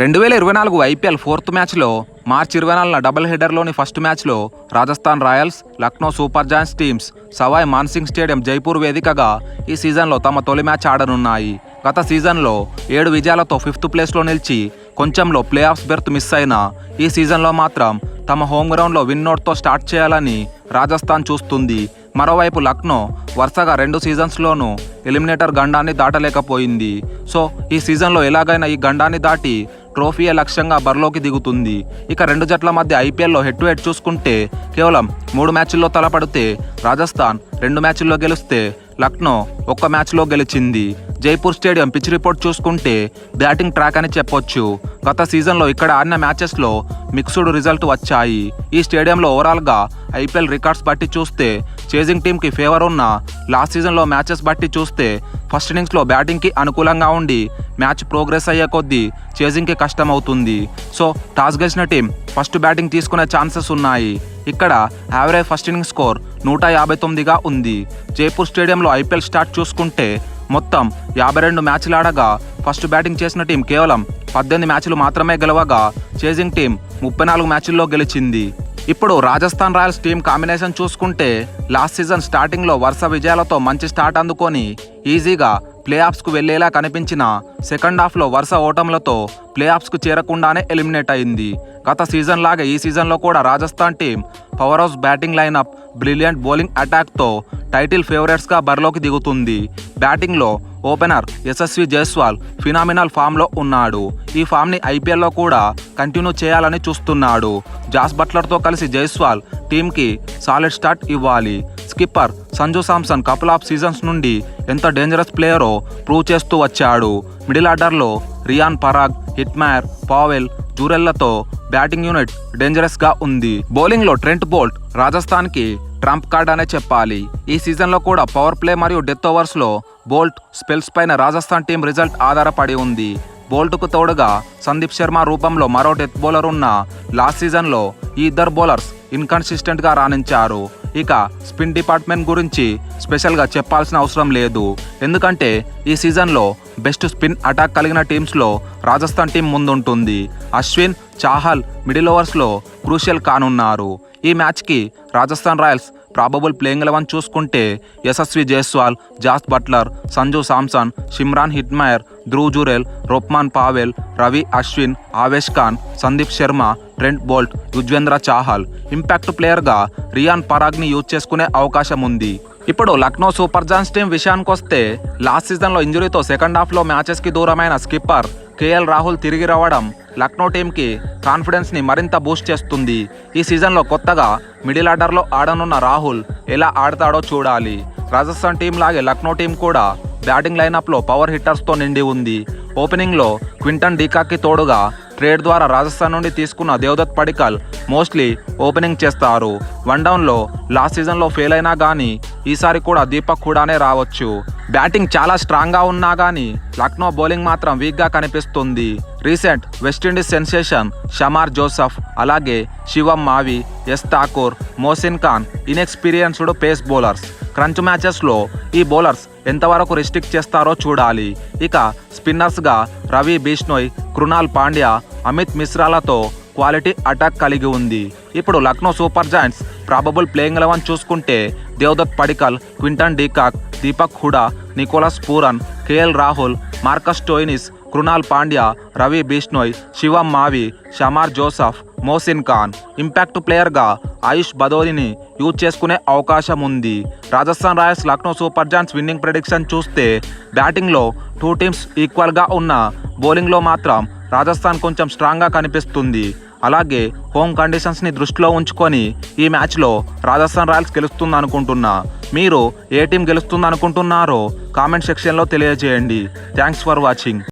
2024 IPL fourth మ్యాచ్లో మార్చి 24న double హెడర్లోని first మ్యాచ్లో Rajasthan Royals, Lucknow Super joints teams Savoy Man Singh stadium Jaipur వేదికగా ఈ సీజన్లో తమ తొలి మ్యాచ్ ఆడనున్నాయి. గత సీజన్లో 7 విజయాలతో 5th ప్లేస్లో నిలిచి కొంచెంలో ప్లే ఆఫ్స్ బెర్త్ మిస్ అయినా ఈ సీజన్లో మాత్రం తమ హోమ్ గ్రౌండ్లో విన్ నోట్తో స్టార్ట్ చేయాలని రాజస్థాన్ చూస్తుంది. మరోవైపు లక్నో వరుసగా 2 సీజన్స్లోనూ ఎలిమినేటర్ గండాన్ని దాటలేకపోయింది. సో ఈ సీజన్లో ఎలాగైనా ఈ గండాన్ని దాటి ట్రోఫీయే లక్ష్యంగా బరిలోకి దిగుతుంది. ఇక 2 జట్ల మధ్య ఐపీఎల్లో హెడ్ టు హెడ్ చూసుకుంటే కేవలం 3 మ్యాచ్ల్లో తలపడితే రాజస్థాన్ 2 మ్యాచ్ల్లో గెలిస్తే లక్నో 1 మ్యాచ్లో గెలిచింది. జైపూర్ స్టేడియం పిచ్ రిపోర్ట్ చూసుకుంటే బ్యాటింగ్ ట్రాక్ అని చెప్పొచ్చు. గత సీజన్లో ఇక్కడ ఆడిన మ్యాచెస్లో మిక్స్డ్ రిజల్ట్ వచ్చాయి. ఈ స్టేడియంలో ఓవరాల్గా ఐపీఎల్ రికార్డ్స్ బట్టి చూస్తే చేజింగ్ టీంకి ఫేవర్ ఉన్న లాస్ట్ సీజన్లో మ్యాచెస్ బట్టి చూస్తే ఫస్ట్ ఇన్నింగ్స్లో బ్యాటింగ్కి అనుకూలంగా ఉండి మ్యాచ్ ప్రోగ్రెస్ అయ్యే కొద్దీ చేజింగ్కి కష్టం అవుతుంది. సో టాస్ గెలిచిన టీం ఫస్ట్ బ్యాటింగ్ తీసుకునే ఛాన్సెస్ ఉన్నాయి. ఇక్కడ యావరేజ్ ఫస్ట్ ఇన్నింగ్స్ స్కోర్ 159గా ఉంది. జైపూర్ స్టేడియంలో ఐపీఎల్ స్టార్ట్ చూసుకుంటే మొత్తం 52 మ్యాచ్లు ఆడగా ఫస్ట్ బ్యాటింగ్ చేసిన టీం కేవలం 18 మ్యాచ్లు మాత్రమే గెలవగా చేజింగ్ టీం 34 మ్యాచ్ల్లో గెలిచింది. ఇప్పుడు రాజస్థాన్ రాయల్స్ టీం కాంబినేషన్ చూసుకుంటే లాస్ట్ సీజన్ స్టార్టింగ్లో వరుస విజయాలతో మంచి స్టార్ట్ అందుకొని ఈజీగా ప్లే ఆఫ్స్కు వెళ్లేలా కనిపించిన సెకండ్ హాఫ్లో వరుస ఓటములతో ప్లే ఆఫ్స్కు చేరకుండానే ఎలిమినేట్ అయింది. గత సీజన్ లాగే ఈ సీజన్లో కూడా Rajasthan team power house batting lineup, brilliant bowling అటాక్తో టైటిల్ ఫేవరెట్స్గా బరిలోకి దిగుతుంది. బ్యాటింగ్లో ఓపెనర్ యశస్వి జైస్వాల్ ఫినామినల్ ఫామ్లో ఉన్నాడు. ఈ ఫామ్ని ఐపీఎల్లో కూడా కంటిన్యూ చేయాలని చూస్తున్నాడు. జాస్ బట్లర్తో కలిసి జైస్వాల్ టీంకి సాలిడ్ స్టార్ట్ ఇవ్వాలి. Skipper Sanju Samson couple of seasons నుండి ఎంత డేంజరస్ ప్లేయరో ప్రూవ్ చేస్తూ వచ్చాడు. మిడిల్ ఆర్డర్లో రియాన్ పరాగ్, హిట్మైర్, పావెల్, జూరెల్లతో బ్యాటింగ్ యూనిట్ డేంజరస్గా ఉంది. బౌలింగ్లో ట్రెంట్ బోల్ట్ రాజస్థాన్కి ట్రంప్ కార్డ్ అనే చెప్పాలి. ఈ సీజన్లో కూడా పవర్ ప్లే మరియు డెత్ ఓవర్స్లో బోల్ట్ స్పెల్స్ పైన రాజస్థాన్ టీం రిజల్ట్ ఆధారపడి ఉంది. బోల్ట్కు తోడుగా సందీప్ శర్మ రూపంలో మరో డెత్ బౌలర్ ఉన్న లాస్ట్ సీజన్లో ఈ ఇద్దరు బౌలర్స్ ఇన్కన్సిస్టెంట్గా రాణించారు. ఇక స్పిన్ డిపార్ట్మెంట్ గురించి స్పెషల్గా చెప్పాల్సిన అవసరం లేదు. ఎందుకంటే ఈ సీజన్లో బెస్ట్ స్పిన్ అటాక్ కలిగిన టీమ్స్లో రాజస్థాన్ టీం ముందుంటుంది. అశ్విన్, చాహల్ మిడిల్ ఓవర్స్లో క్రూషియల్ కానున్నారు. ఈ మ్యాచ్కి రాజస్థాన్ రాయల్స్ ప్రాబబుల్ ప్లేయింగ్ 11 చూసుకుంటే Yashasvi Jaiswal, Jos Buttler, Sanju Samson, Shimron Hetmyer, Dhruv Jurel, Rovman Powell, Ravi Ashwin, Avesh Khan, Sandeep Sharma, Trent Boult, Yuzvendra Chahal. Impact ప్లేయర్గా రియాన్ పరాగ్ని యూజ్ చేసుకునే అవకాశం ఉంది. ఇప్పుడు లక్నో సూపర్ జాయింట్స్ టీం విషయానికి వస్తే లాస్ట్ సీజన్లో ఇంజురీతో సెకండ్ హాఫ్లో మ్యాచెస్కి దూరమైన స్కిప్పర్ కేఎల్ రాహుల్ తిరిగి రావడం లక్నో టీంకి కాన్ఫిడెన్స్ని మరింత బూస్ట్ చేస్తుంది. ఈ సీజన్లో కొత్తగా మిడిల్ ఆర్డర్లో ఆడనున్న రాహుల్ ఎలా ఆడతాడో చూడాలి. రాజస్థాన్ టీం లాగే లక్నో టీం కూడా బ్యాటింగ్ లైనప్లో పవర్ హిట్టర్స్తో నిండి ఉంది. ఓపెనింగ్లో క్వింటన్ డీకాక్కి తోడుగా ట్రేడ్ ద్వారా రాజస్థాన్ నుండి తీసుకున్న దేవదత్ పడికల్ మోస్ట్లీ ఓపెనింగ్ చేస్తారు. వన్డౌన్లో లాస్ట్ సీజన్లో ఫెయిల్ అయినా కానీ ఈసారి కూడా దీపక్ హుడానే రావచ్చు. బ్యాటింగ్ చాలా స్ట్రాంగ్గా ఉన్నా కానీ లక్నో బౌలింగ్ మాత్రం వీక్గా కనిపిస్తుంది. Recent West Indies sensation Shamar Joseph, అలాగే Shivam Mavi, S Thakur, Mohsin Khan inexperienced pace bowlers. Crunch మ్యాచెస్లో ఈ బౌలర్స్ ఎంతవరకు రిస్ట్రిక్ట్ చేస్తారో చూడాలి. ఇక స్పిన్నర్స్గా రవి బిష్నోయ్, కృణాల్ పాండ్యా, అమిత్ మిశ్రాలతో క్వాలిటీ అటాక్ కలిగి ఉంది. ఇప్పుడు Lucknow Super Giants probable playing 11 చూసుకుంటే Devdutt Padikkal, Quinton de Kock, Deepak Hooda, Nicholas Pooran, KL Rahul, Marcus Stoinis, Krunal Pandya, Ravi Bishnoi, Shivam Mavi, Shamar Joseph, Mohsin Khan. Impact ప్లేయర్గా ఆయుష్ బదోనిని యూజ్ చేసుకునే అవకాశం ఉంది. Rajasthan Royals Lucknow Super joints winnowing prediction చూస్తే బ్యాటింగ్లో 2 టీమ్స్ ఈక్వల్గా ఉన్న బౌలింగ్లో మాత్రం రాజస్థాన్ కొంచెం స్ట్రాంగ్గా కనిపిస్తుంది. అలాగే హోమ్ కండిషన్స్ని దృష్టిలో ఉంచుకొని ఈ మ్యాచ్లో రాజస్థాన్ రాయల్స్ గెలుస్తుందనుకుంటున్నా. మీరు ఏ టీం గెలుస్తుందనుకుంటున్నారో కామెంట్ సెక్షన్లో తెలియజేయండి. Thanks for watching.